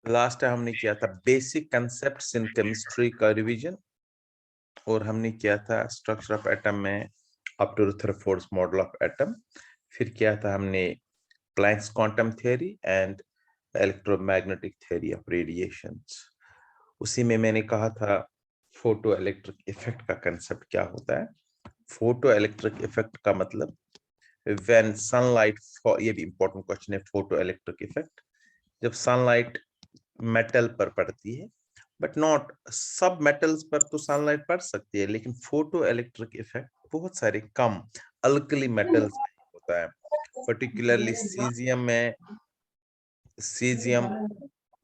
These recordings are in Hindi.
लास्ट टाइम हमने किया था बेसिक कंसेप्ट्स इन केमिस्ट्री का रिवीजन, और हमने किया था स्ट्रक्चर ऑफ एटम में up to Rutherford's model of atom. फिर किया था हमने Planck's quantum theory and electromagnetic theory of radiations. उसी में मैंने कहा था फोटो इलेक्ट्रिक इफेक्ट का कंसेप्ट क्या होता है। फोटो इलेक्ट्रिक इफेक्ट का मतलब व्हेन सनलाइट, ये भी इंपॉर्टेंट क्वेश्चन है, फोटो इलेक्ट्रिक इफेक्ट जब सनलाइट मेटल पर पड़ती है, बट नॉट सब मेटल्स पर तो सनलाइट पड़ सकती है, लेकिन फोटो इलेक्ट्रिक इफेक्ट बहुत सारे कम अल्कली मेटल्स में होता है, पर्टिकुलरली सीजियम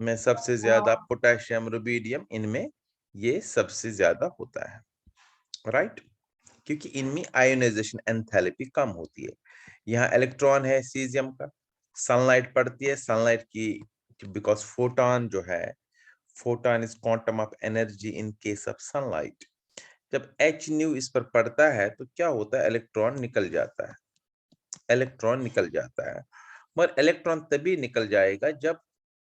में सबसे ज्यादा, पोटेशियम, रुबिडियम, इनमें ये सबसे ज्यादा होता है, राइट। क्योंकि इनमें आयोनाइजेशन एंथैल्पी कम होती है। यहाँ इलेक्ट्रॉन है सीजियम का, सनलाइट पड़ती है, सनलाइट की, बिकॉज फोटोन जो है, photon is quantum of energy in case of sunlight. जब एच न्यू इस पर पड़ता है तो क्या होता है, इलेक्ट्रॉन निकल जाता है, इलेक्ट्रॉन निकल जाता है। मगर इलेक्ट्रॉन तभी निकल जाएगा जब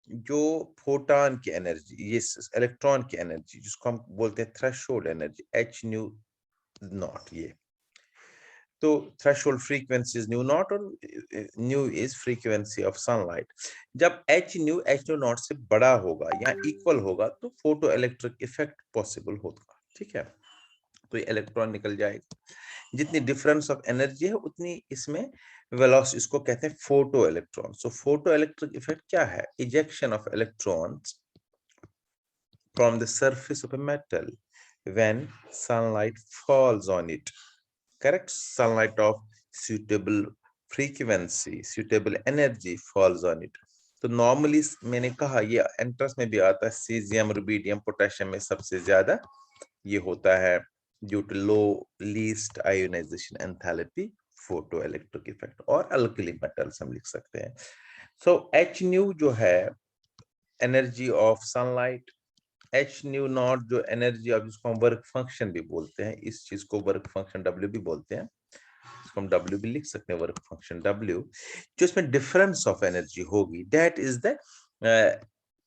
जो फोटोन की एनर्जी, ये इलेक्ट्रॉन की एनर्जी जिसको हम बोलते हैं threshold energy, H nu naught, ये तो threshold frequency is nu naught, और nu is frequency of sunlight. जब एच न्यू नॉट से बड़ा होगा या इक्वल होगा तो फोटो इलेक्ट्रिक इफेक्ट पॉसिबल होगा, ठीक है। तो ये इलेक्ट्रॉन निकल जाएगा, जितनी डिफरेंस ऑफ एनर्जी है उतनी इसमें वेलोसिटी, इसको कहते हैं photo electron. So photo electric effect क्या है, ejection of electrons from the surface of a metal when sunlight falls on it, correct, sunlight of suitable frequency, suitable energy falls on it। तो नॉर्मली मैंने कहा ये एंट्रेंस में भी आता है, सीजियम, रुबिडियम, पोटेशियम में सबसे ज्यादा ये होता है due to low least ionisation enthalpy, photo electric effect, और अल्कली मेटल्स हम लिख सकते हैं। सो एच न्यू जो है energy of sunlight, h nu not जो एनर्जी ऑफ, जिसको हम वर्क फंक्शन भी बोलते हैं, इस चीज को वर्क फंक्शन डब्ल्यू भी बोलते हैं, इसको हम डब्ल्यू भी लिख सकते हैं, वर्क फंक्शन डब्ल्यू। जो इसमें डिफरेंस ऑफ एनर्जी होगी, that is the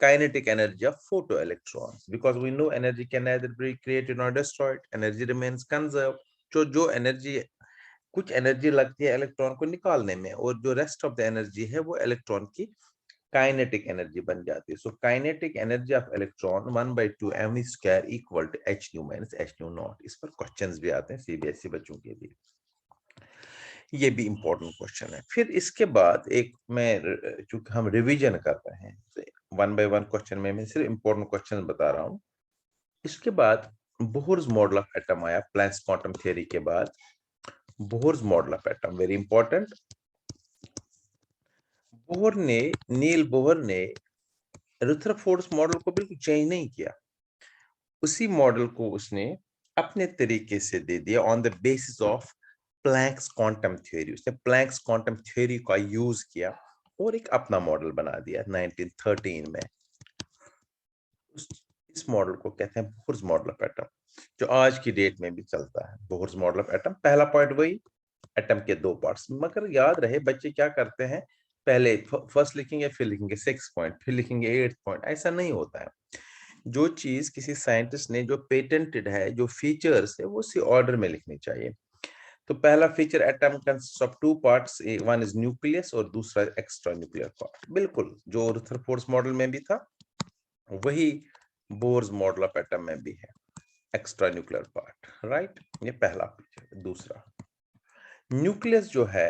kinetic energy of photoelectrons, because we know energy can neither be created nor destroyed, energy remains conserved। जो एनर्जी, कुछ एनर्जी लगती है इलेक्ट्रॉन को निकालने में, और जो रेस्ट ऑफ द एनर्जी है वो इलेक्ट्रॉन की काइनेटिक एनर्जी बन जाती है। So kinetic energy of electron 1/2 mv square equal to h nu minus h nu not. इस पर क्वेश्चंस भी आते हैं सीबीएसई बच्चों के लिए, ये भी इंपॉर्टेंट क्वेश्चन है। फिर इसके बाद एक, मैं चूंकि हम रिवीजन कर रहे हैं, 1 by 1 क्वेश्चन में मैं सिर्फ इंपॉर्टेंट क्वेश्चन बता रहा हूँ। इसके बाद बोहर्स मॉडल ऑफ एटम आया, प्लैंक्स क्वांटम थ्योरी के बाद Bohr's model of atom, very important. Niels Bohr ने रदरफोर्ड्स मॉडल को बिल्कुल चेंज नहीं किया, उसी मॉडल को उसने अपने तरीके से दे दिया on the basis of Planck's quantum theory. उसने प्लैंक्स क्वांटम थ्योरी का यूज किया और एक अपना मॉडल बना दिया 1913 में। इस मॉडल को कहते हैं बोहर्स मॉडल ऑफ एटम, जो आज की डेट में भी चलता है। बोहर्स मॉडल ऑफ एटम, पहला पॉइंट वही, एटम के दो पार्ट्स। मगर याद रहे बच्चे क्या करते हैं, पहले फर्स्ट लिखेंगे, फिर लिखेंगे 6 पॉइंट, फिर लिखेंगे 8 पॉइंट, ऐसा नहीं होता है। जो चीज किसी साइंटिस्ट ने जो पेटेंटेड है, जो फीचर्स है, वो उसी ऑर्डर में लिखनी चाहिए। तो पहला feature, atom consist of 2 parts, one is nucleus और दूसरा एक्स्ट्रा न्यूक्लियर पार्ट। बिल्कुल जो रदरफोर्ड्स मॉडल में भी था वही बोर्स मॉडल ऑफ एटम में भी है, एक्स्ट्रा न्यूक्लियर पार्ट, राइट। ये पहला फीचर। दूसरा, न्यूक्लियस जो है,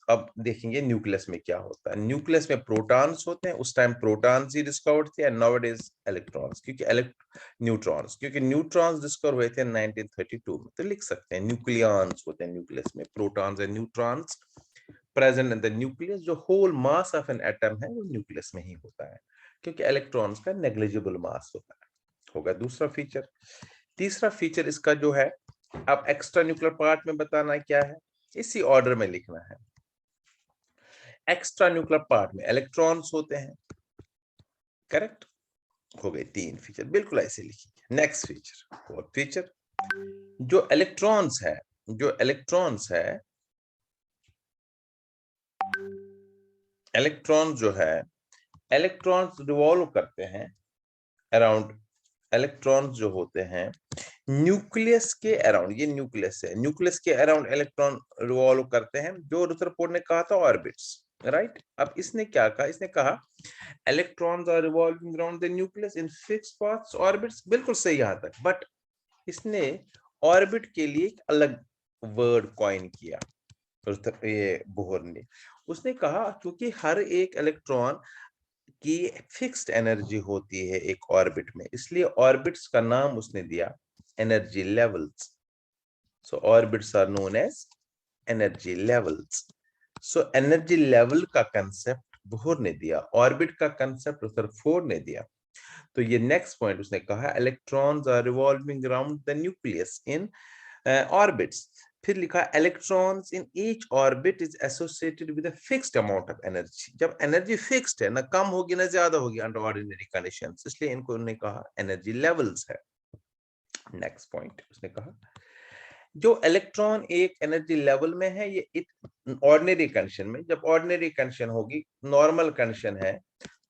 अब देखेंगे न्यूक्लियस में क्या होता है। न्यूक्लियस में प्रोटॉन्स होते हैं, उस टाइम प्रोटॉन्स ही डिस्कवर्ड थे, एंड नाउअडेज इलेक्ट्रॉन्स, क्योंकि न्यूट्रॉन्स डिस्कवर हुए थे 1932 में। तो लिख सकते हैं न्यूक्लियॉन्स होते हैं न्यूक्लियस में, protons and neutrons present in the nucleus. जो whole mass of an atom है वो न्यूक्लियस में ही होता है, क्योंकि इलेक्ट्रॉन्स का नेग्लिजिबल मास होता है। होगा दूसरा फीचर। तीसरा फीचर इसका जो है, अब एक्स्ट्रा न्यूक्लियर पार्ट में बताना क्या है, इसी ऑर्डर में लिखना है। एक्स्ट्रा न्यूक्लियर पार्ट में इलेक्ट्रॉन्स होते हैं, करेक्ट। हो गए 3 फीचर, बिल्कुल ऐसे लिखिए। नेक्स्ट फीचर, फोर्थ फीचर, जो इलेक्ट्रॉन्स है, इलेक्ट्रॉन जो है इलेक्ट्रॉन्स रिवॉल्व करते हैं अराउंड, इलेक्ट्रॉन्स जो होते हैं न्यूक्लियस के अराउंड, ये न्यूक्लियस है, न्यूक्लियस के अराउंड इलेक्ट्रॉन रिवॉल्व करते हैं, जो रुदरफोर्ड ने कहा था ऑर्बिट्स, राइट। अब इसने क्या कहा, इसने कहा electrons are revolving around the nucleus in fixed paths orbits, बिल्कुल सही यहां तक, बट इसने ऑर्बिट के लिए एक अलग वर्ड कॉइन किया, ये बोहर ने। उसने कहा क्योंकि हर एक इलेक्ट्रॉन की फिक्स्ड एनर्जी होती है एक ऑर्बिट में, इसलिए ऑर्बिट्स का नाम उसने दिया energy levels. So orbits are known as energy levels. So energy level का कंसेप्ट बोहर ने दिया, ऑर्बिट का कंसेप्ट रदरफोर्ड ने दिया। तो ये नेक्स्ट पॉइंट उसने कहा electrons are revolving around the nucleus in orbits. फिर लिखा electrons in each orbit is associated with a fixed amount of energy. जब एनर्जी फिक्स्ड है, ना कम होगी ना ज्यादा होगी अंडर ऑर्डिनरी कंडीशंस, इसलिए इनको उन्होंने कहा एनर्जी लेवल्स है। नेक्स्ट पॉइंट उसने कहा जो इलेक्ट्रॉन एक एनर्जी लेवल में है, ये ऑर्डिनरी कंडीशन में, जब ऑर्डिनरी कंडीशन होगी, नॉर्मल कंडीशन है,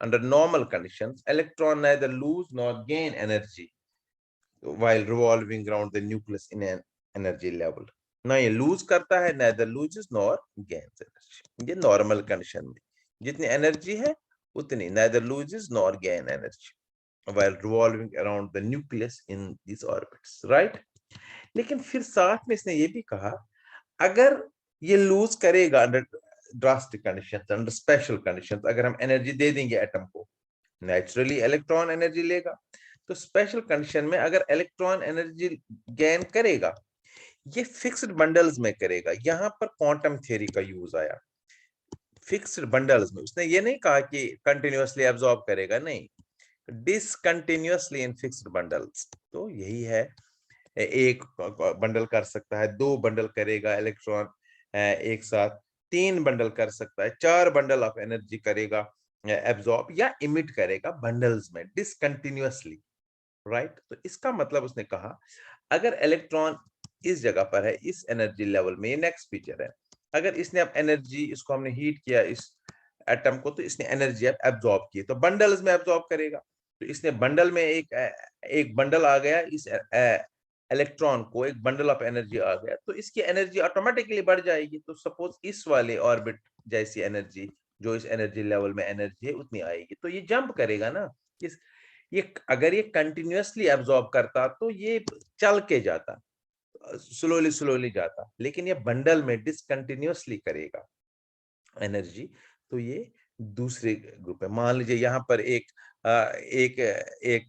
under normal conditions electron neither lose nor gain energy while revolving around the nucleus in an energy level, ना ये लूज करता है, neither loses nor gains energy। ये नॉर्मल कंडीशन में जितनी एनर्जी है उतनी, neither loses nor gain energy while revolving around the nucleus in these orbits, right। लेकिन फिर साथ में इसने ये भी कहा अगर ये लूज करेगा under drastic conditions, under special conditions, अगर हम एनर्जी दे देंगे एटम को, नेचुरली इलेक्ट्रॉन एनर्जी लेगा, तो स्पेशल कंडीशन में अगर इलेक्ट्रॉन एनर्जी गेन करेगा, ये फिक्स्ड बंडल्स में करेगा। यहां पर क्वांटम थ्योरी का यूज आया, फिक्स्ड बंडल्स में। उसने ये नहीं कहा कि कंटिन्यूअसली एब्जॉर्ब करेगा, नहीं, डिसकंटिन्यूअसली इन फिक्स्ड बंडल्स। तो यही है, एक बंडल कर सकता है, 2 बंडल करेगा इलेक्ट्रॉन एक साथ, 3 बंडल कर सकता है, 4 बंडल ऑफ एनर्जी करेगा एब्जॉर्ब या इमिट करेगा बंडल्स में डिसकंटिन्यूअसली, राइट। तो इसका मतलब उसने कहा अगर इलेक्ट्रॉन इस जगह पर है, इस एनर्जी लेवल में, ये नेक्स्ट फीचर है, अगर इसने अब एनर्जी, इसको हमने हीट किया इस एटम को, तो इसने एनर्जी अब एब्जॉर्ब की, तो बंडल्स में एब्जॉर्ब करेगा। तो इसने बंडल में एक बंडल आ गया, इस इलेक्ट्रॉन को एक बंडल ऑफ एनर्जी आ गया, तो इसकी एनर्जी ऑटोमेटिकली बढ़ जाएगी। तो सपोज इस वाले ऑर्बिट जैसी एनर्जी, जो इस एनर्जी लेवल में एनर्जी है उतनी आएगी, तो ये जंप करेगा ना। ये अगर ये कंटिन्यूअसली एब्जॉर्ब करता तो ये चल के जाता, स्लोली स्लोली जाता, लेकिन ये बंडल में डिसकंटिन्यूअसली करेगा एनर्जी, तो ये दूसरे ग्रुप है। मान लीजिए यहाँ पर एक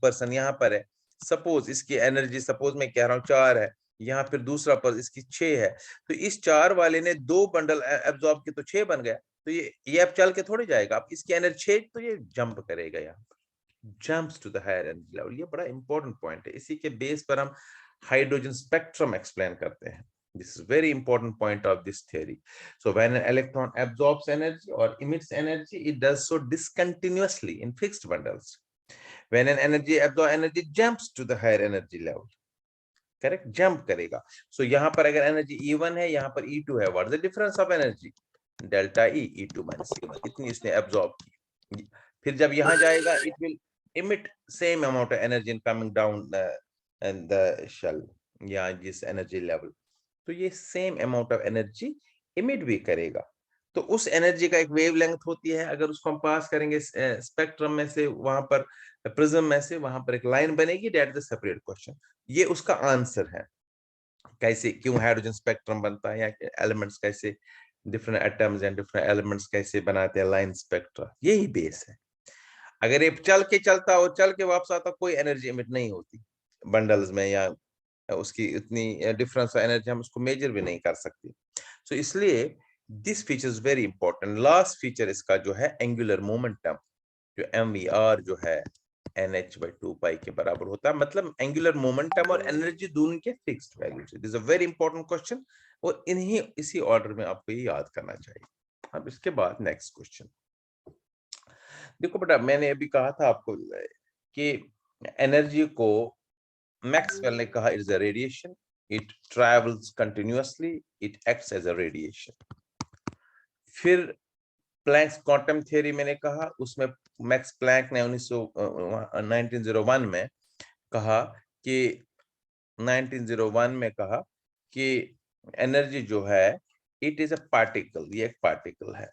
पर्सन यहाँ पर है, सपोज इसकी एनर्जी, सपोज मैं कह रहा हूँ 4 है, यहाँ फिर दूसरा पर्सन इसकी 6 है, तो इस 4 वाले ने 2 बंडल एब्जॉर्ब किए तो 6 बन गया, तो ये अब चल के थोड़ी जाएगा, अब इसकी एनर्जी 6, तो ये जंप करेगा, यहाँ jumps to the higher energy level. ये बड़ा इंपॉर्टेंट पॉइंट है, इसी के बेस पर हम हाइड्रोजन स्पेक्ट्रम एक्सप्लेन करते हैं। This is very important point of this theory. So when an electron absorbs energy or emits energy, it does so discontinuously in fixed bundles. When an energy jumps to the higher energy level, correct, jump करेगा। So यहाँ पर अगर energy E1 है, यहाँ पर E2 है, what is the difference of energy? Delta E, E2 minus E1, इतनी इसने absorb की। फिर जब यहाँ जाएगा, it will emit same amount of energy in coming down the shell, या जिस energy level, तो ये same amount of energy emit भी करेगा। तो उस एनर्जी का एक वेवलेंथ होती है, अगर उसको हम पास करेंगे स्पेक्ट्रम में से, वहां पर प्रिज्म में से, वहां पर एक लाइन बनेगी, that is a separate question. ये उसका आंसर है, कैसे, क्यों हाइड्रोजन स्पेक्ट्रम बनता है, या एलिमेंट्स कैसे, different atoms and different elements कैसे बनाते हैं लाइन स्पेक्ट्रा, यही बेस है। अगर ये चल के चलता और चल के वापस आता, कोई एनर्जी इमिट नहीं होती बंडल्स में, या उसकी इतनी डिफरेंस एनर्जी हम उसको मेजर भी नहीं कर सकते। सो इसलिए this feature is very important. Last feature इसका जो है एंगुलर मोमेंटम, जो MVR जो है NH/2 के बराबर होता है, मतलब एंगुलर मोमेंटम और एनर्जी दोनों के fixed values. This is a very important question, और इसी ऑर्डर में आपको ये याद करना चाहिए। अब इसके बाद नेक्स्ट क्वेश्चन देखो बेटा, मैंने अभी कहा था आपको कि एनर्जी को मैक्सवेल ने कहा is a radiation, it travels continuously, it acts as a radiation. फिर प्लैंक्स क्वांटम थ्योरी मैंने कहा, उसमें मैक्स प्लैंक ने 1901 में कहा कि 1901 में कहा कि एनर्जी जो है इट इज अ पार्टिकल, ये एक पार्टिकल है,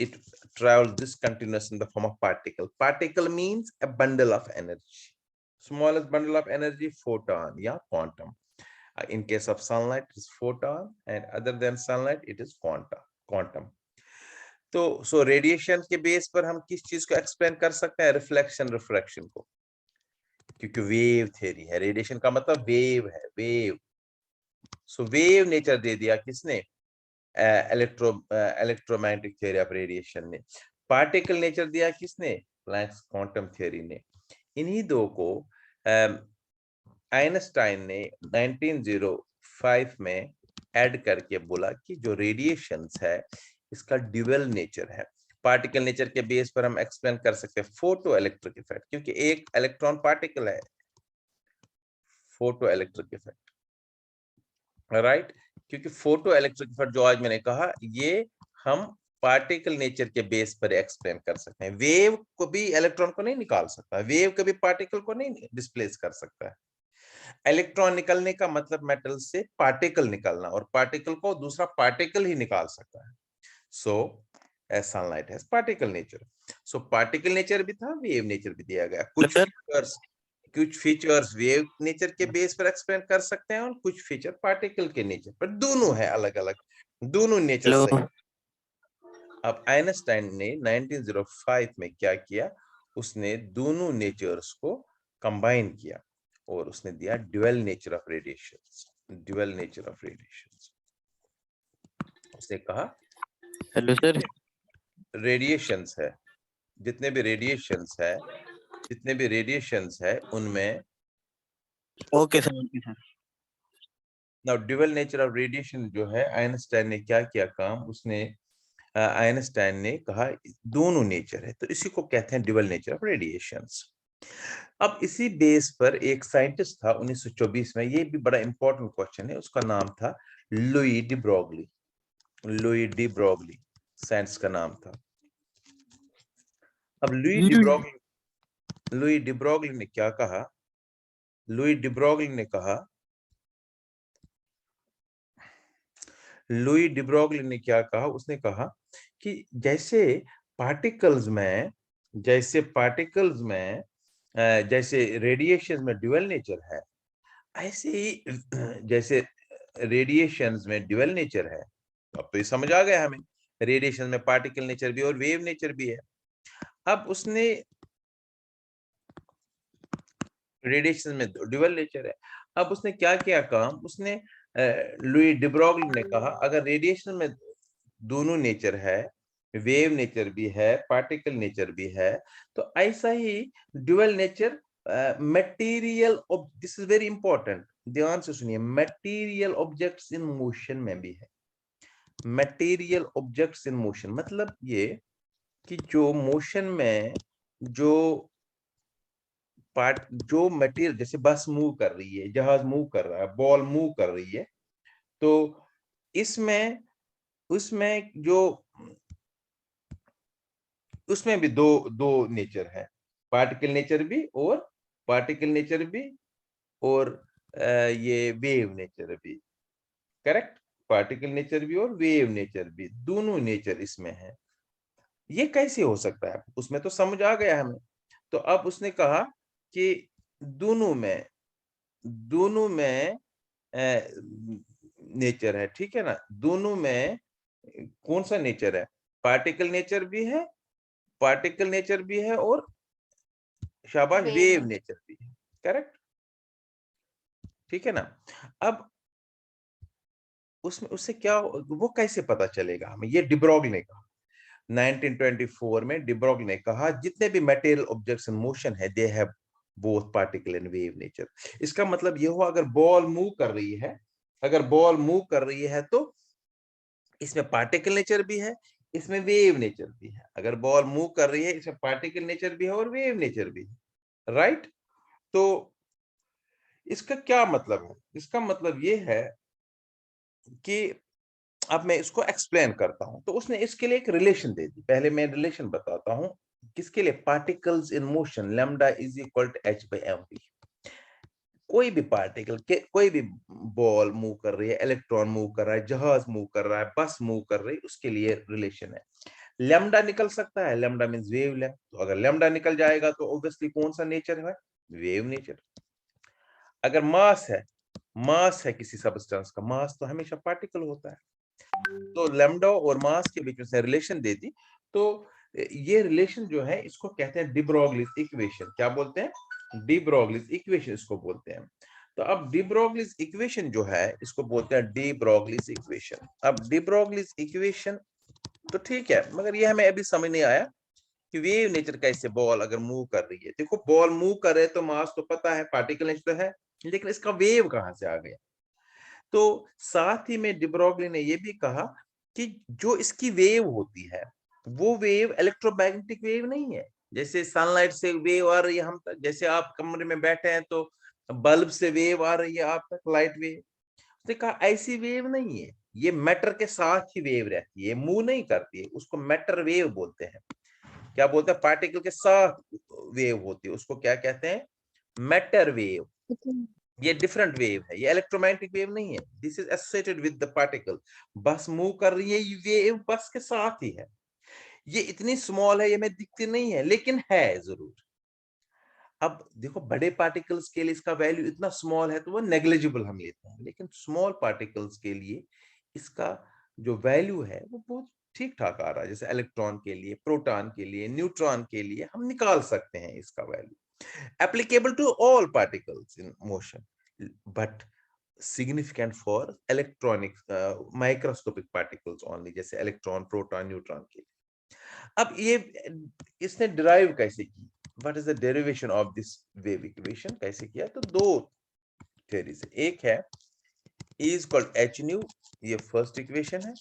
it travels discontinuous in the form of particle. Particle means a bundle of energy. Smallest bundle of energy, photon, yeah, quantum. In case of sunlight, it is photon, and other than sunlight, it is quantum. तो रेडिएशन के बेस पर हम किस चीज को एक्सप्लेन कर सकते हैं? रिफ्लेक्शन रिफ्रैक्शन को, क्योंकि वेव थ्योरी है, रेडिएशन का मतलब वेव है, वेव। सो वेव नेचर दे दिया किसने? इलेक्ट्रोमैग्नेटिक थ्योरी ऑफ रेडिएशन ने। पार्टिकल नेचर दिया किसने? प्लैंक्स क्वांटम थ्योरी ने। इन्हीं दो को आइंस्टाइन ने 1905 में ऐड करके बोला कि जो रेडिएशंस है इसका ड्यूअल नेचर है। पार्टिकल नेचर के बेस पर हम एक्सप्लेन कर सकते हैं फोटो इलेक्ट्रिक इफेक्ट, क्योंकि एक इलेक्ट्रॉन पार्टिकल है, फोटो इलेक्ट्रिक इफेक्ट, राइट। क्योंकि फोटो इलेक्ट्रिक इफेक्ट जो आज मैंने कहा, ये हम पार्टिकल नेचर के बेस पर एक्सप्लेन कर सकते हैं। वेव को भी इलेक्ट्रॉन को नहीं निकाल सकता, वेव कभी पार्टिकल को नहीं डिस्प्लेस कर सकता है। इलेक्ट्रॉन निकलने का मतलब मेटल से पार्टिकल निकलना, और पार्टिकल को दूसरा पार्टिकल ही निकाल सकता है। So sunlight has particle nature. So particle nature भी था, वेव नेचर भी दिया गया। कुछ फीचर्स वेव नेचर के बेस पर एक्सप्लेन कर सकते हैं और कुछ फीचर पार्टिकल के नेचर पर, दोनों है अलग अलग, दोनों नेचर सही। अब आइंस्टाइन ने 1905 में क्या किया? उसने दोनों नेचर्स को कंबाइन किया और उसने दिया dual nature of radiations. Dual nature of radiations, उसने कहा हेलो सर, रेडिएशंस है, जितने भी रेडिएशंस है उनमें, okay sir, okay sir. Now dual nature of radiation जो है, आइंस्टाइन ने क्या किया काम? उसने आइंस्टाइन ने कहा दोनों नेचर है, तो इसी को कहते हैं ड्यूअल नेचर ऑफ रेडिएशंस। अब इसी बेस पर एक साइंटिस्ट था 1924 में, ये भी बड़ा इंपॉर्टेंट क्वेश्चन है, उसका नाम था Louis de Broglie. Louis de Broglie science का नाम था। अब लुई डी ब्रोगली ने क्या कहा? लुई डी ब्रोगली ने क्या कहा? उसने कहा कि जैसे पार्टिकल्स में जैसे रेडिएशन में ड्यूअल नेचर है, ऐसे ही जैसे रेडिएशंस में ड्यूअल नेचर है। अब तो ये समझ आ गया हमें, रेडिएशन में पार्टिकल नेचर भी और वेव नेचर भी है। अब उसने रेडिएशन में ड्यूअल नेचर है, अब उसने क्या किया काम? उसने लुई डी ब्रोगली ने कहा अगर रेडिएशन में दोनों नेचर है, वेव नेचर भी है, पार्टिकल नेचर भी है, तो ऐसा ही dual nature material, this is very important, ध्यान से सुनिए, मटेरियल ऑब्जेक्ट्स इन मोशन में भी है। मटेरियल ऑब्जेक्ट्स इन मोशन मतलब ये कि जो मोशन में जो मटेरियल, जैसे बस मूव कर रही है, जहाज मूव कर रहा है, बॉल मूव कर रही है, तो उसमें भी दो नेचर है, पार्टिकल नेचर भी और ये वेव नेचर भी, करेक्ट। पार्टिकल नेचर भी और वेव नेचर भी, दोनों नेचर इसमें है। ये कैसे हो सकता है? उसमें तो समझ आ गया हमें। तो अब उसने कहा कि दोनों में नेचर है, ठीक है ना, दोनों में कौन सा नेचर है? पार्टिकल नेचर भी है और शाबाश वेव नेचर भी है, करेक्ट, ठीक है ना। अब उससे क्या, वो कैसे पता चलेगा हमें? ये डी ब्रोगली ने कहा 1924 में, डी ब्रोगली ने कहा जितने भी मटेरियल ऑब्जेक्ट्स इन मोशन है they have both particle and wave nature. इसका मतलब ये हुआ अगर बॉल मूव कर रही है तो इसमें पार्टिकल नेचर भी है, इसमें वेव नेचर भी है। अगर बॉल मूव कर रही है, इसमें पार्टिकल नेचर भी है और वेव नेचर भी है, राइट। तो इसका क्या मतलब है? इसका मतलब ये है कि अब मैं इसको एक्सप्लेन करता हूं। तो उसने इसके लिए एक रिलेशन दे दी। पहले मैं रिलेशन बताता हूं किसके लिए, particles in motion lambda is equal to h by mv। कोई भी पार्टिकल के, कोई भी बॉल मूव कर रही है, इलेक्ट्रॉन मूव कर रहा है, जहाज मूव कर रहा है, बस मूव कर रही है, उसके लिए रिलेशन है। लैम्डा निकल सकता है, लैम्डा मींस वेवलेंथ। तो अगर लैम्डा निकल जाएगा तो ऑब्वियसली कौन सा नेचर है, वेव नेचर। अगर मास है किसी सब्सटेंस का, मास तो हमेशा पार्टिकल होता है। तो लैम्डा और मास के बीच में से रिलेशन दे दी। तो ये रिलेशन जो है इसको कहते हैं डी ब्रोगलीज इक्वेशन। क्या बोलते हैं, डी ब्रोगलीज इक्वेशन इसको बोलते हैं। तो अब डी ब्रोगलीज इक्वेशन जो है इसको बोलते हैं डी ब्रोगलीज इक्वेशन। अब डी ब्रोगलीज इक्वेशन तो ठीक है, मगर ये हमें अभी समझ नहीं आया कि वेव नेचर कैसे, बॉल अगर मूव कर रही है, देखो बॉल मूव कर रहे तो मास तो पता है, पार्टिकल नेचर तो है, लेकिन इसका वेव कहां से आ गया। तो साथ ही में डी ब्रोगली ने यह भी कहा कि जो इसकी वेव होती है वो वेव इलेक्ट्रोमैग्नेटिक वेव नहीं है। जैसे सनलाइट से वेव आ रही है हम तक, जैसे आप कमरे में बैठे हैं तो बल्ब से वेव आ रही है आप तक, लाइट वेव। उसने कहा ऐसी वेव नहीं है, ये मैटर के साथ ही वेव रहती है, मूव नहीं करती है, उसको मैटर वेव बोलते हैं। क्या बोलते हैं, पार्टिकल के साथ वेव होती है, उसको क्या कहते हैं, मैटर वेव। ये डिफरेंट वेव है, ये इलेक्ट्रोमैग्नेटिक वेव नहीं है। This is associated with the particle. बस मूव कर रही है, ये वेव बस के साथ ही है। ये इतनी स्मॉल है, ये हमें दिखती नहीं है, लेकिन है जरूर। अब देखो बड़े पार्टिकल्स के लिए इसका वैल्यू इतना स्मॉल है तो वो नेग्लिजिबल हम लेते हैं, लेकिन स्मॉल पार्टिकल्स के लिए इसका जो वैल्यू है वो बहुत ठीक ठाक आ रहा है। जैसे इलेक्ट्रॉन के लिए, प्रोटॉन के लिए, न्यूट्रॉन के लिए हम निकाल सकते हैं इसका value. applicable to all particles in motion, but significant for electronic microscopic particles only, जैसे इलेक्ट्रॉन, प्रोटॉन, न्यूट्रॉन के लिए। अब ये इसने डिराइव कैसे की, what is the derivation of this wave equation, कैसे किया। तो दो थ्योरी से, एक है E is called h nu, ये फर्स्ट इक्वेशन है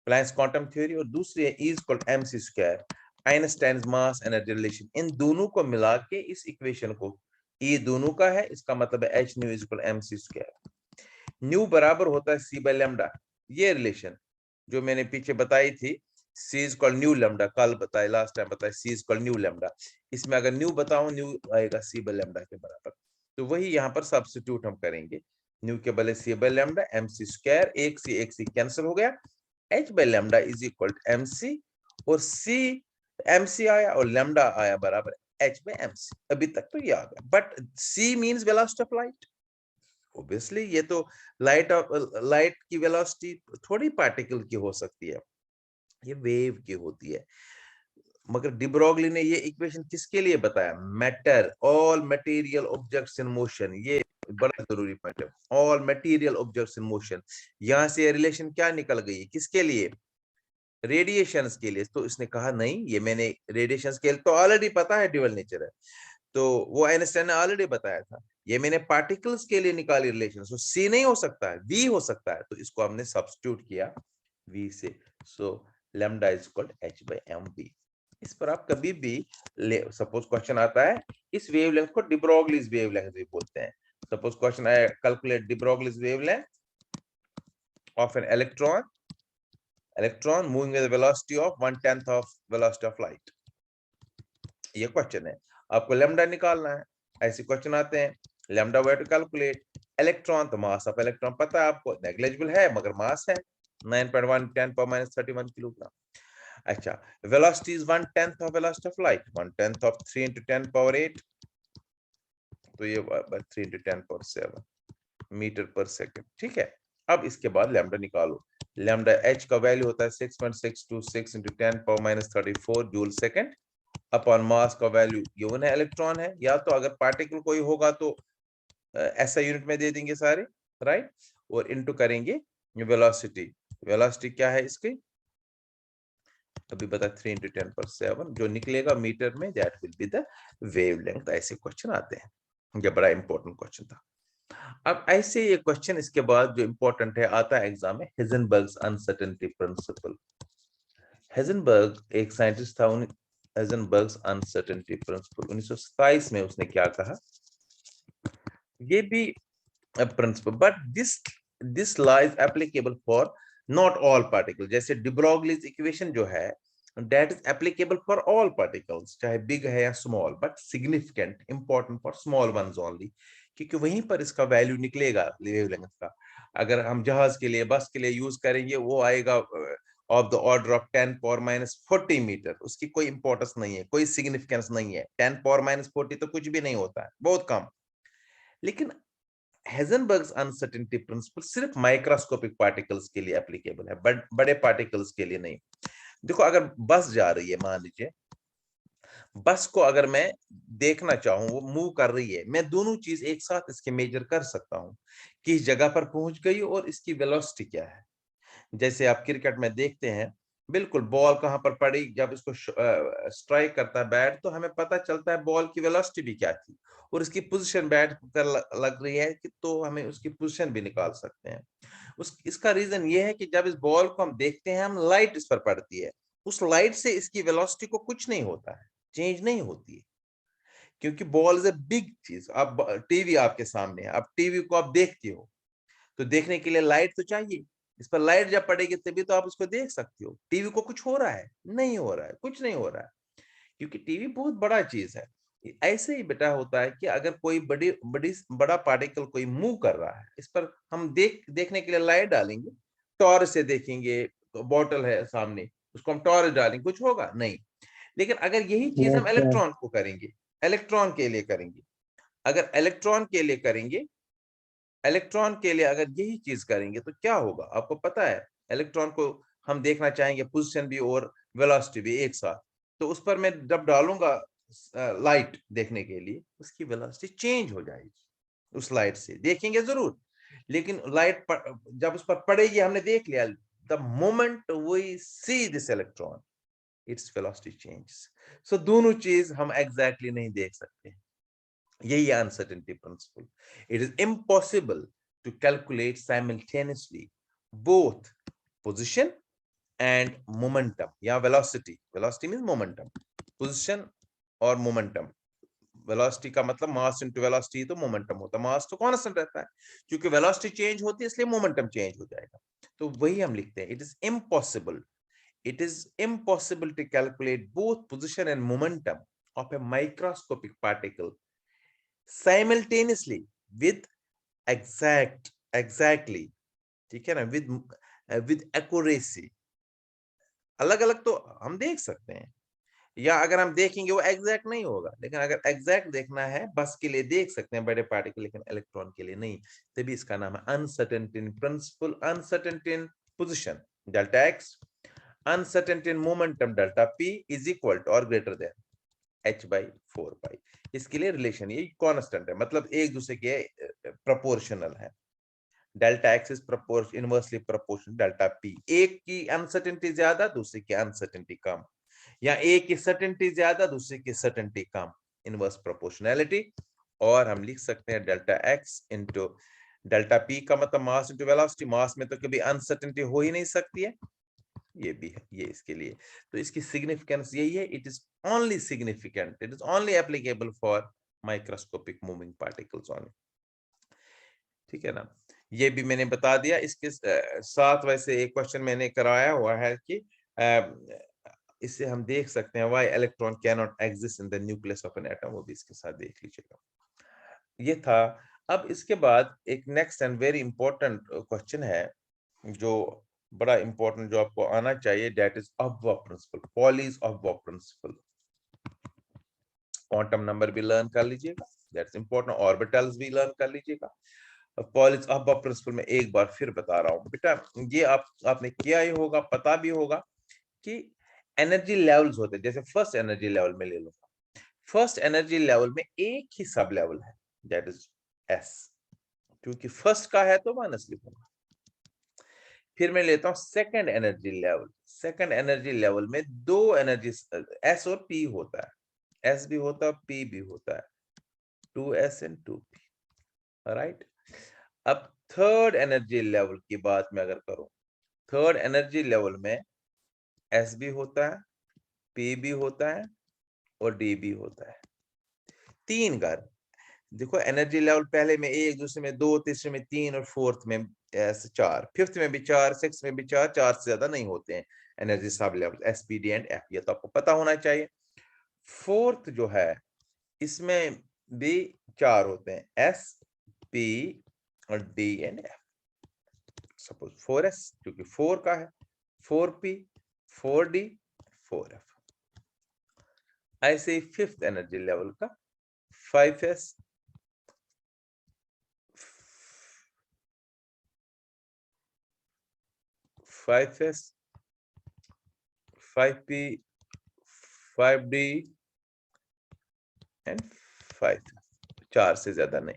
प्लैंक्स क्वांटम थ्योरी, और दूसरी है E is called mc square, Einstein mass energy relation. इन दोनों को मिला के इस इक्वेशन को, E दोनों का है, इसका मतलब है h nu is equal mc square. New बराबर होता है c by लैम्डा। ये रिलेशन जो मैंने पीछे बताई थी, c is called new lambda, कल बताया, लास्ट टाइम बताया, c is called new lambda. इसमें अगर न्यू बताऊं, न्यू आएगा c by लैम्डा के बराबर। तो वही यहाँ पर सब्स्टिट्यूट हम करेंगे, न्यू के बदले c by lambda, mc square, एक c कैंसिल हो गया, h by lambda is equal to mc, और c mc आया और लैम्डा आया बराबर h by mc। अभी तक तो ये आ गया, but c means velocity of light. Obviously ये तो लाइट की वेलोसिटी थोड़ी पार्टिकल की हो सकती है, ये वेव की होती है। मगर डी ब्रोगली ने ये इक्वेशन किसके लिए बताया, matter, all material objects in motion. ये बड़ा जरूरी पॉइंट है, all material objects in motion. यहां से रिलेशन क्या निकल गई, किसके लिए, रेडिएशंस के लिए। तो इसने कहा नहीं, ये मैंने रेडिएशंस के लिए तो ऑलरेडी पता है ड्यूअल नेचर है, तो वो आइंस्टाइन ने ऑलरेडी बताया था। ये मैंने पार्टिकल्स के लिए निकाली रिलेशन, सो सी नहीं हो सकता है, वी हो सकता है, तो इसको हमने सब्स्टिट्यूट किया वी से। सो lambda is equal to h by mv। इस पर आप कभी भी सपोज क्वेश्चन आता है, इस वेवलेंथ को डी ब्रोगलीज वेवलेंथ भी बोलते हैं। सपोज क्वेश्चन आया, calculate de Broglie's wavelength of an electron moving with a velocity of 1/10 of velocity of light। ये क्वेश्चन है, आपको लैम्डा निकालना है। ऐसे क्वेश्चन आते हैं, lambda way to calculate electron, तो मास ऑफ इलेक्ट्रॉन पता है आपको, नेग्लिजिबल है मगर मास है 9.1 10⁻³ किलोग्राम। अच्छा, velocity is 1/10 of velocity of light, 1/10 of 3 × 10⁸, तो ये 3 × 10⁷ मीटर पर सेकंड। ठीक है, अब इसके बाद लैम्डा निकालो। लैम्डा h का वैल्यू होता है 6.626 × 10⁻34 जूल सेकंड, अपॉन मास का वैल्यू गिवन है, इलेक्ट्रॉन है। या तो अगर पार्टिकल कोई होगा तो ऐसा यूनिट में दे देंगे सारे, राइट, और इनटू करेंगे वेलोसिटी। वेलोसिटी क्या है इसकी, अभी बता 3 × 10⁷ जो निकलेगा मीटर में, that will be the wavelength. ऐसे क्वेश्चन आते हैं, ये बड़ा इंपॉर्टेंट क्वेश्चन था। अब ऐसे ये क्वेश्चन इसके बाद जो इंपॉर्टेंट है आता है एग्जाम में, हेजनबर्ग्स अनसर्टेनिटी प्रिंसिपल। हेजनबर्ग एक साइंटिस्ट था, हेजनबर्ग्स अनसर्टेनिटी प्रिंसिपल 1927 में उसने क्या कहा, ये भी principle, but this law is applicable for not all particle. जैसे de Broglie's इक्वेशन जो है that is applicable for all particles, चाहे बिग है या small, but significant important for small ones only, क्योंकि वहीं पर इसका वैल्यू निकलेगा वेवलेंथ का। अगर हम जहाज के लिए, बस के लिए यूज करेंगे, वो आएगा of the order of 10⁻⁻40 metre. उसकी कोई इंपॉर्टेंस नहीं है, कोई सिग्निफिकेंस नहीं है। 10⁻⁻40 तो कुछ भी नहीं होता है, बहुत कम। लेकिन हेजनबर्ग्स अनसर्टेनिटी प्रिंसिपल सिर्फ माइक्रोस्कोपिक पार्टिकल्स के लिए एप्लीकेबल है, बड़े पार्टिकल्स के लिए नहीं। देखो, अगर बस जा रही है, मान लीजिए बस को अगर मैं देखना चाहूं, वो मूव कर रही है, मैं दोनों चीज एक साथ इसके मेजर कर सकता हूं, किस जगह पर पहुंच गई और इसकी वेलोसिटी क्या है। जैसे आप क्रिकेट में देखते हैं, बिल्कुल बॉल कहां पर पड़ी, जब इसको स्ट्राइक करता है बैट, तो हमें पता चलता है बॉल की वेलोसिटी भी क्या थी, और इसकी पोजीशन बैट पर लग रही है कि, तो हमें उसकी पोजीशन भी निकाल सकते हैं। इसका रीजन ये है कि जब इस बॉल को हम देखते हैं, हम लाइट इस पर पड़ती है, उस लाइट से इसकी वेलोसिटी को कुछ नहीं होता है, चेंज नहीं होती है, क्योंकि बॉल इज ए बिग चीज। अब टीवी आपके सामने है, अब टीवी को आप देखते हो, तो देखने के लिए लाइट तो चाहिए। इस पर लाइट जब पड़ेगी तभी तो आप उसको देख सकते हो। टीवी को कुछ हो रहा है? नहीं हो रहा है, कुछ नहीं हो रहा है, क्योंकि टीवी बहुत बड़ा चीज है। ऐसे ही बेटा होता है कि अगर कोई बड़ा पार्टिकल कोई मूव कर रहा है, इस पर हम देखने के लिए लाइट डालेंगे, टॉर्च से देखेंगे, तो बॉटल है सामने, उसको हम टॉर्च डालेंगे, कुछ होगा नहीं। लेकिन अगर यही चीज हम इलेक्ट्रॉन को करेंगे, इलेक्ट्रॉन के लिए करेंगे, अगर इलेक्ट्रॉन के लिए करेंगे, इलेक्ट्रॉन के लिए अगर यही चीज करेंगे, तो क्या होगा आपको पता है? इलेक्ट्रॉन को हम देखना चाहेंगे पोजीशन भी और वेलोसिटी भी एक साथ, तो उस पर मैं जब डालूंगा लाइट देखने के लिए, उसकी वेलोसिटी चेंज हो जाएगी। उस लाइट से देखेंगे जरूर, लेकिन लाइट जब उस पर पड़ेगी, हमने देख लिया, the moment we see this electron, its velocity changes. So दोनों चीज हम एग्जैक्टली नहीं देख सकते। यही uncertainty principle. It is impossible to calculate simultaneously both position and momentum या velocity. Velocity means momentum, position और मोमेंटम। वेलोसिटी का मतलब मास इनटू वेलोसिटी, तो मोमेंटम होता है, मास तो कांस्टेंट रहता है, क्योंकि वेलोसिटी चेंज होती है इसलिए मोमेंटम चेंज हो जाएगा। तो वही हम लिखते हैं, it is impossible to calculate both position and momentum of a microscopic particle simultaneously with exactly, ठीक है ना, with accuracy। अलग अलग तो हम देख सकते हैं, या अगर हम देखेंगे वो एग्जैक्ट नहीं होगा, लेकिन अगर एग्जैक्ट देखना है, बस के लिए देख सकते हैं बड़े पार्टिकल, लेकिन इलेक्ट्रॉन के लिए नहीं। तभी इसका नाम है uncertainty in principle, uncertainty in position delta x, uncertainty in momentum delta p is equal to और ग्रेटर देन h/4 पाई। इसके लिए रिलेशन ये कांस्टेंट है, मतलब एक दूसरे के प्रोपोर्शनल है। Delta x is inversely proportional delta P. एक की अनसर्टेनिटी ज्यादा, दूसरे की अनसर्टेनिटी कम, या एक की सर्टेनिटी ज्यादा, दूसरे की सर्टेनिटी कम, इनवर्स प्रोपोर्शनैलिटी। और हम लिख सकते हैं delta x into delta P का मतलब मास इंटू वेलोसिटी। मास में तो कभी अनसर्टेनिटी हो ही नहीं सकती है, ये भी है, ये इसके लिए। तो इसकी सिग्निफिकेंस यही है, it is only significant, it is only applicable for microscopic moving particles only. ठीक है ना, ये भी मैंने बता दिया। इसके साथ वैसे एक क्वेश्चन मैंने कराया हुआ है कि इससे हम देख सकते हैं why electron can not exist in the nucleus of an atom, वो भी इसके साथ देख लीजिएगा। ये था। अब इसके बाद एक next and very important question है, जो बड़ा इंपॉर्टेंट, जो आपको आना चाहिए, that is अबवर्ड principal, Pauli's अबवर्ड principal. Quantum number भी लर्न कर लीजिएगा, दैट्स इंपॉर्टेंट, ऑर्बिटल्स भी लर्न कर लीजिएगा। पॉलीज अबवर्ड प्रिंसिपल में एक बार फिर बता रहा हूं बेटा, ये आपने किया ही होगा, पता भी होगा कि एनर्जी लेवल्स होते हैं। जैसे फर्स्ट एनर्जी लेवल में ले लो, फर्स्ट एनर्जी लेवल में एक ही सब लेवल है, दैट इज एस, क्योंकि फर्स्ट का है तो माइनस लिखूंगा। फिर मैं लेता हूं second energy level. Second energy level में दो एनर्जी एस और पी होता है, एस भी होता है, पी भी होता है, 2s एंड 2p, राइट। अब थर्ड एनर्जी लेवल की बात मैं अगर करूं, थर्ड एनर्जी लेवल में एस भी होता है, पी भी होता है और डी भी होता है, तीन घर। देखो एनर्जी लेवल पहले में एक, दूसरे में दो, तीसरे में तीन और फोर्थ में एस 4, फिफ्थ में भी 4, सिक्स में भी 4, 4 से ज्यादा नहीं होते हैं energy sub level SPD and F, ये तो आपको पता होना चाहिए। फोर्थ जो है इसमें भी 4 होते हैं, एस पी और D and F. Suppose 4s क्योंकि 4 का है, 4p 4d 4f। ऐसे ही फिफ्थ एनर्जी लेवल का 5s 5s 5p 5d and 5, 4 से ज्यादा नहीं।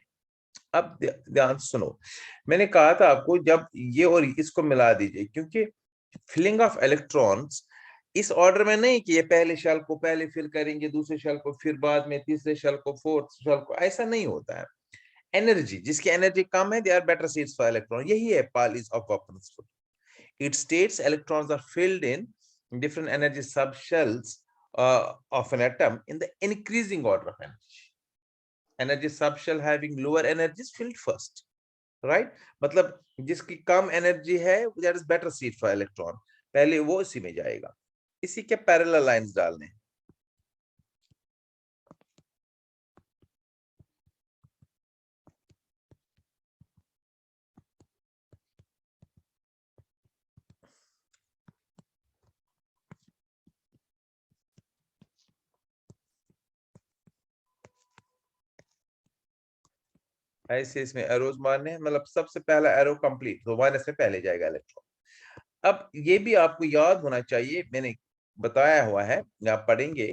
अब ध्यान सुनो, मैंने कहा था आपको जब ये और इसको मिला दीजिए, क्योंकि फिलिंग ऑफ इलेक्ट्रॉन्स इस ऑर्डर में नहीं कि ये पहले शेल को पहले फिल करेंगे, दूसरे शेल को फिर बाद में, तीसरे शेल को, फोर्थ शेल को, ऐसा नहीं होता है। एनर्जी, जिसकी एनर्जी कम है, they are better seats for electron. यही है Pauli's of Wauplin's rule. It states electrons are filled in different energy subshells of an atom in the increasing order of energy. Energy subshell having lower energy is filled first, right? मतलब जिसकी कम एनर्जी है that is better seat for electron, पहले वो इसी में जाएगा। इसी के पैरेलल लाइंस डालने, ऐसे इसमें एरोज मारने हैं, मतलब सबसे पहला एरो कंप्लीट, तो माइनस में पहले जाएगा इलेक्ट्रॉन। अब ये भी आपको याद होना चाहिए, मैंने बताया हुआ है, आप पढ़ेंगे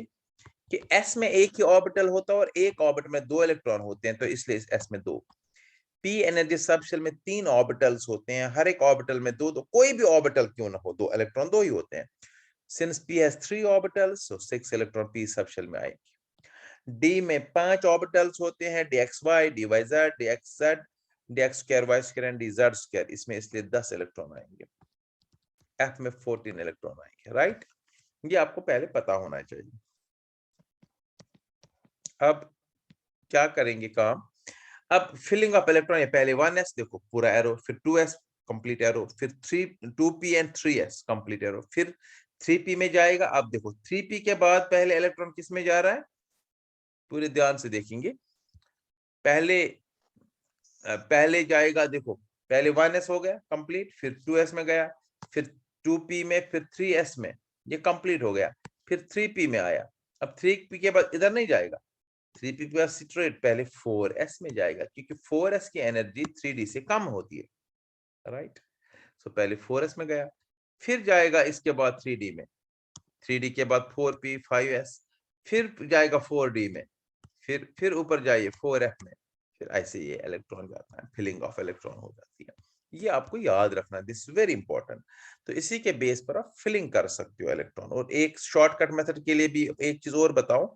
कि s में एक ही ऑर्बिटल होता है और एक ऑर्बिट में 2 इलेक्ट्रॉन होते हैं, तो इसलिए s में 2। p एनर्जी सबशेल में 3 ऑर्बिटल्स होते हैं, हर एक ऑर्बिटल में 2 2, कोई भी ऑर्बिटल क्यों ना हो, 2 इलेक्ट्रॉन 2 ही होते हैं। Since p has 3 orbitals, so 6 electron p subshell में आएंगे। d में 5 ऑर्बिटल्स होते हैं, dxy dyz dxz dx square y square and dz square, इसमें इसलिए 10 इलेक्ट्रॉन आएंगे। f में 14 इलेक्ट्रॉन आएंगे, राइट? ये आपको पहले पता होना चाहिए। अब क्या करेंगे काम, अब फिलिंग ऑफ इलेक्ट्रॉन, ये पहले 1s देखो पूरा एरो, फिर 2s कंप्लीट एरो, फिर 2p and 3s complete arrow, फिर 3p में जाएगा। अब देखो 3p के बाद पहले इलेक्ट्रॉन किस में जा रहा है, पूरे ध्यान से देखेंगे। पहले जाएगा, देखो पहले 1s हो गया कंप्लीट, फिर 2s में गया, फिर 2p में, फिर 3s में, ये कंप्लीट हो गया, फिर 3p में आया। अब 3p के बाद इधर नहीं जाएगा, 3p के बाद स्ट्रेट पहले 4s में जाएगा, क्योंकि 4s की एनर्जी 3d से कम होती है, राइट? सो पहले 4s में गया, फिर जाएगा इसके बाद 3d में, 3d के बाद 4p 5s, फिर जाएगा 4d में, फिर ऊपर जाइए 4f में, फिर ऐसे ये इलेक्ट्रॉन जाता है, फिलिंग ऑफ इलेक्ट्रॉन हो जाती है। ये आपको याद रखना, दिस वेरी इंपॉर्टेंट। तो इसी के बेस पर आप फिलिंग कर सकते हो इलेक्ट्रॉन। और एक शॉर्टकट मेथड के लिए भी एक चीज और बताऊं,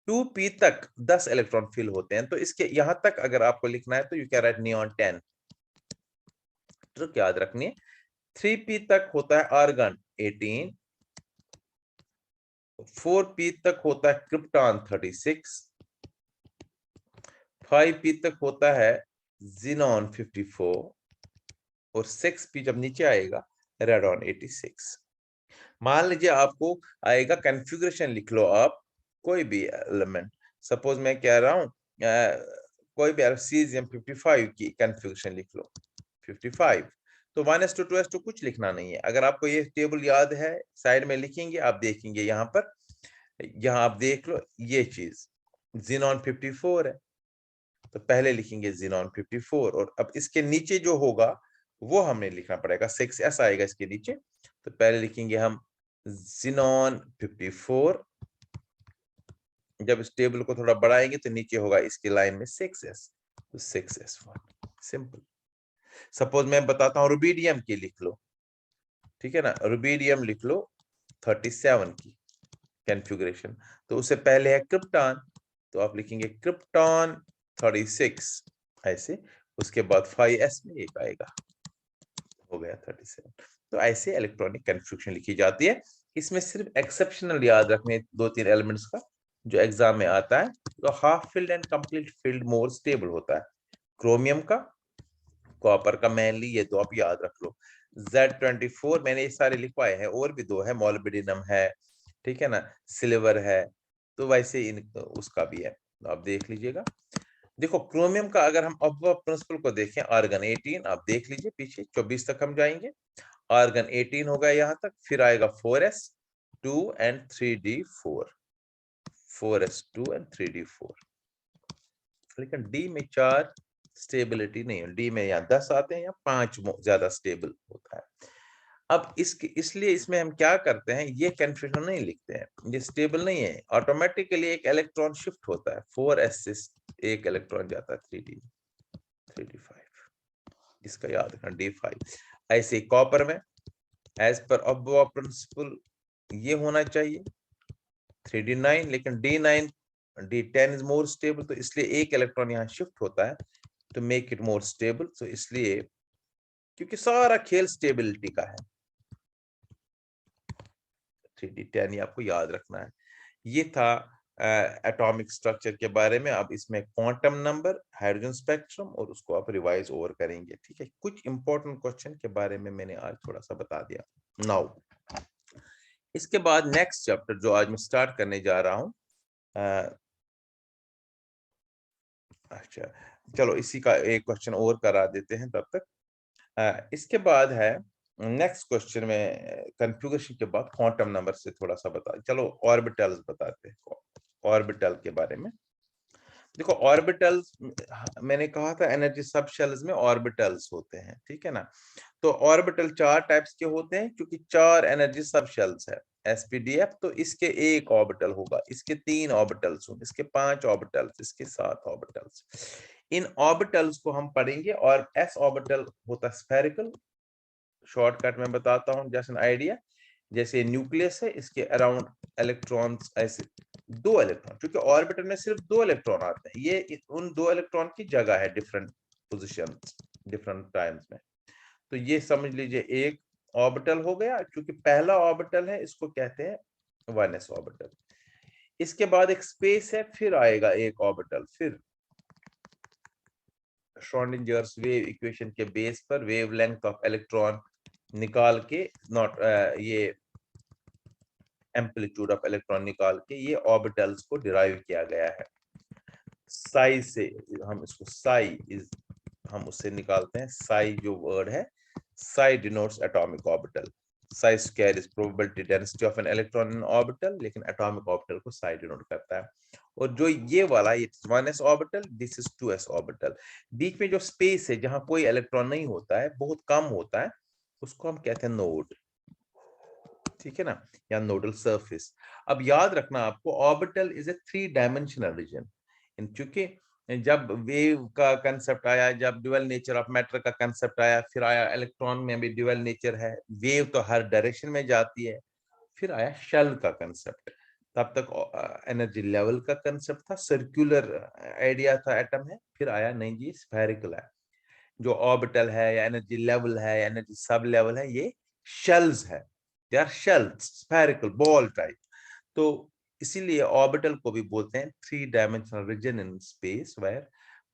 2p तक 10 इलेक्ट्रॉन फिल होते हैं, तो इसके यहां तक अगर आपको लिखना है तो you can write neon 10। Trick याद रखनी है, 3p तक होता है आर्गन 18, 4p तक होता है क्रिप्टॉन 36, 5p तक होता है ज़ीनॉन 54, और 6p जब नीचे आएगा रेडॉन 86। मान लीजिए आपको आएगा कॉन्फ़िगरेशन, लिख लो आप कोई भी एलिमेंट, सपोज मैं कह रहा हूं कोई भी सीजियम 55 की कॉन्फ़िगरेशन लिख लो 55, तो 1s to 2s to कुछ लिखना नहीं है। अगर आपको ये टेबल याद है, साइड में लिखेंगे, आप देखेंगे यहाँ पर, यहाँ आप देख लो ये चीज ज़ीनॉन 54 है, तो पहले लिखेंगे ज़ीनॉन 54, और अब इसके नीचे जो होगा वो हमें लिखना पड़ेगा, 6s आएगा इसके नीचे, तो पहले लिखेंगे हम ज़ीनॉन 54, जब इस टेबल को थोड़ा बढ़ाएंगे तो नीचे होगा इसकी लाइन में 6s, तो 6s1, सिंपल। सपोज मैं बताता हूँ रुबिडियम की लिख लो, ठीक है ना, रुबिडियम लिख लो 37 की कॉन्फ़िगरेशन, तो उससे पहले है क्रिप्टॉन, तो आप लिखेंगे क्रिप्टॉन 36 ऐसे, उसके बाद 5s में एक आएगा, हो गया 37। तो ऐसे इलेक्ट्रॉनिक कॉन्फ़िगरेशन लिखी जाती है। इसमें सिर्फ एक्सेप्शनल याद रखने 2-3 एलिमेंट्स का जो एग्जाम में आता है, तो half filled and complete field more stable होता है। क्रोमियम का कॉपर का मेनली ये दो आप याद रख लो। Z24 मैंने ये सारे लिखवाए हैं, और भी दो है, मोलिब्डेनम है, ठीक है ना, सिल्वर है, तो वैसे इन उसका भी है, तो आप देख लीजिएगा। देखो क्रोमियम का अगर हम ऑब्जर्व प्रिंसिपल को देखें, आर्गन 18 आप देख लीजिए, पीछे 24 तक हम जाएंगे, आर्गन 18 होगा यहाँ तक, फिर आएगा 4s2 and 3d4, 4s2 and 3d4। लेकिन डी में 4 स्टेबिलिटी नहीं है, डी में यहाँ 10 आते हैं या 5 ज्यादा स्टेबल होता है। अब इसके इसलिए इसमें हम क्या करते हैं, ये कंफ्यूजन नहीं लिखते हैं, ये स्टेबल नहीं है, ऑटोमेटिकली एक इलेक्ट्रॉन शिफ्ट होता है, 4s से एक इलेक्ट्रॉन जाता है 3d5, इसका याद रखना d5। ऐसे कॉपर में एज पर ऑब्जर्व प्रिंसिपल ये होना चाहिए 3d9, लेकिन d9 d10 is more stable, तो इसलिए एक इलेक्ट्रॉन यहाँ शिफ्ट होता है to make it more stable. तो इसलिए क्योंकि सारा खेल स्टेबिलिटी का है, 3d10 ये आपको याद रखना है। ये था एटॉमिक स्ट्रक्चर के बारे में। अब इसमें क्वांटम नंबर, हाइड्रोजन स्पेक्ट्रम, और उसको आप रिवाइज ओवर करेंगे, ठीक है। कुछ इंपॉर्टेंट क्वेश्चन के बारे में मैंने आज थोड़ा सा बता दिया। नाउ इसके बाद नेक्स्ट चैप्टर जो आज मैं स्टार्ट करने जा रहा हूं, अच्छा चलो इसी का एक क्वेश्चन और करा देते हैं तब तक। इसके बाद है नेक्स्ट क्वेश्चन में कन्फ्यूगेशन के बाद क्वांटम नंबर से थोड़ा सा बता, चलो ऑर्बिटल्स बताते हैं, ऑर्बिटल के बारे में। देखो ऑर्बिटल्स मैंने कहा था एनर्जी सब शेल्स में ऑर्बिटल्स होते हैं, ठीक है ना। तो ऑर्बिटल 4 टाइप्स के होते हैं, क्योंकि 4 एनर्जी सब शेल्स है एसपीडीएफ, तो इसके एक ऑर्बिटल होगा, इसके 3 ऑर्बिटल्स होंगे, इसके 5 ऑर्बिटल्स, इसके 7 ऑर्बिटल्स। इन ऑर्बिटल्स को हम पढ़ेंगे। और एस ऑर्बिटल होता है स्फेरिकल, शॉर्टकट में बताता हूं जैसे एन आइडिया, जैसे न्यूक्लियस है, इसके अराउंड इलेक्ट्रॉन्स ऐसे 2 इलेक्ट्रॉन, क्योंकि ऑर्बिटल में सिर्फ 2 इलेक्ट्रॉन आते हैं, ये उन 2 इलेक्ट्रॉन की जगह है डिफरेंट पोजीशन, डिफरेंट टाइम्स में। तो ये समझ लीजिए एक ऑर्बिटल हो गया, क्योंकि पहला ऑर्बिटल है इसको कहते हैं 1s ऑर्बिटल। इसके बाद एक स्पेस है, फिर आएगा एक ऑर्बिटल, फिर श्रोडिंजर्स वेव इक्वेशन के बेस पर वेवलेंथ ऑफ इलेक्ट्रॉन निकाल के, नॉट ये एम्पलीट्यूड ऑफ इलेक्ट्रॉन निकाल के ये ऑर्बिटल्स को डिराइव किया गया है। साई से हम इसको साई इज हम उससे निकालते हैं, साई जो वर्ड है, Sai denotes atomic orbital, Sai square is probability density of an electron in orbital, लेकिन एटॉमिक ऑर्बिटल को साई डिनोट करता है। और जो ये वाला ये 1s orbital, this is 2s orbital. बीच में जो स्पेस है जहां कोई इलेक्ट्रॉन नहीं होता है, बहुत कम होता है, उसको हम कहते हैं नोड, ठीक है ना, या नोडल सरफेस। अब याद रखना आपको orbital is a 3 dimensional region, क्योंकि जब वेव का कंसेप्ट आया, जब ड्यूअल नेचर ऑफ मैटर का कंसेप्ट आया, फिर आया इलेक्ट्रॉन में भी ड्यूअल नेचर है, वेव तो हर डायरेक्शन में जाती है, फिर आया शेल का कंसेप्ट। तब तक एनर्जी लेवल का कंसेप्ट था, सर्कुलर आइडिया था एटम है, फिर आया नहीं जी स्फेरिकल है। जो ऑर्बिटल है या एनर्जी लेवल है या एनर्जी सब लेवल है, ये शेल्स है, they are shells, spherical ball type. तो इसीलिए ऑर्बिटल को भी बोलते हैं 3 dimensional region in space where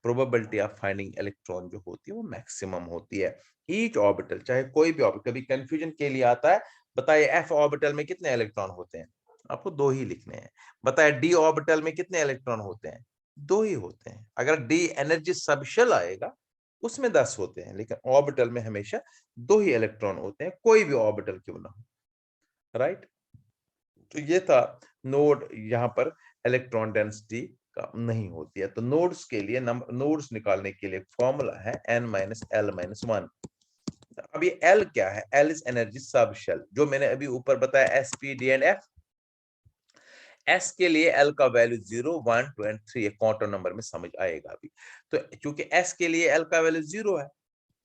probability of finding electron जो होती है वो मैक्सिमम होती है। ईच ऑर्बिटल, चाहे कोई भी ऑर्बिटल, कभी कंफ्यूजन के लिए आता है, बताइए एफ ऑर्बिटल में कितने इलेक्ट्रॉन होते हैं, आपको 2 ही लिखने हैं। बताइए डी ऑर्बिटल में कितने इलेक्ट्रॉन होते हैं, 2 ही होते हैं। अगर डी एनर्जी सबशेल आएगा उसमें 10 होते हैं, लेकिन ऑर्बिटल में हमेशा 2 ही इलेक्ट्रॉन होते हैं, कोई भी ऑर्बिटल क्यों ना हो, राइट। तो ये था नोड, यहाँ पर इलेक्ट्रॉन डेंसिटी का नहीं होती है। तो नोड्स के लिए नंबर, नोड्स निकालने के लिए फॉर्मूला है n-l-1। अब ये l क्या है, l is energy subshell, जो मैंने अभी ऊपर बताया s p d and f। s के लिए l का वैल्यू 0 1 2 एंड 3 क्वांटम नंबर में समझ आएगा अभी। तो क्योंकि s के लिए l का वैल्यू 0 है,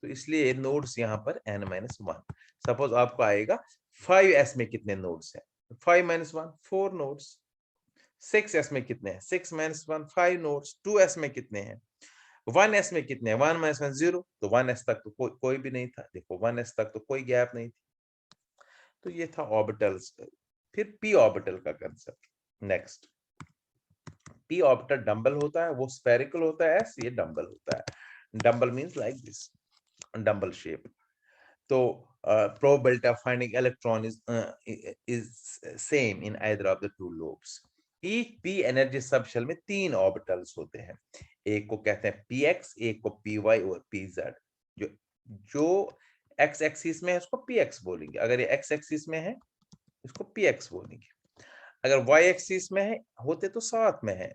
तो इसलिए नोड्स यहाँ पर n-1। सपोज आपको आएगा 5s में कितने नोड्स हैं, 5-1 4 नोड्स। 6s में कितने हैं, 6-1 5 नोड्स। 2s में कितने हैं, 1s में कितने हैं, 1-1 0, तो 1s तक तो कोई भी नहीं था, देखो 1s तक तो कोई गैप नहीं थी। तो ये था ऑर्बिटल्स। फिर p ऑर्बिटल का concept. Next, p orbital dumbbell होता है, वो स्फेरिकल होता है, s ये डंबल होता है। Dumbbell means like this, dumbbell shape. तो probability of finding electron is same in either of the two lobes. Each p energy subshell में 3 orbitals होते हैं, एक को कहते हैं px, एक को py और pz। जो जो x एक्सिस में है उसको px बोलेंगे, अगर ये x एक्सिस में है इसको px बोलेंगे, अगर y एक्सिस में है होते तो साथ में है,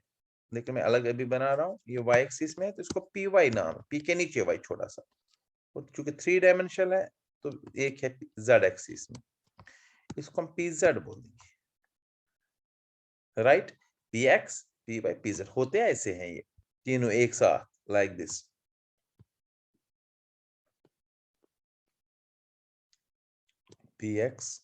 लेकिन मैं अलग अभी बना रहा हूँ, ये y एक्सिस में है तो इसको py नाम, p के नीचे y छोटा सा, और चूंकि 3 डायमेंशनल है तो एक है z एक्सिस में, इसको हम pz बोल देंगे, राइट। px py pz होते ऐसे हैं ये तीनों एक साथ, लाइक दिस। px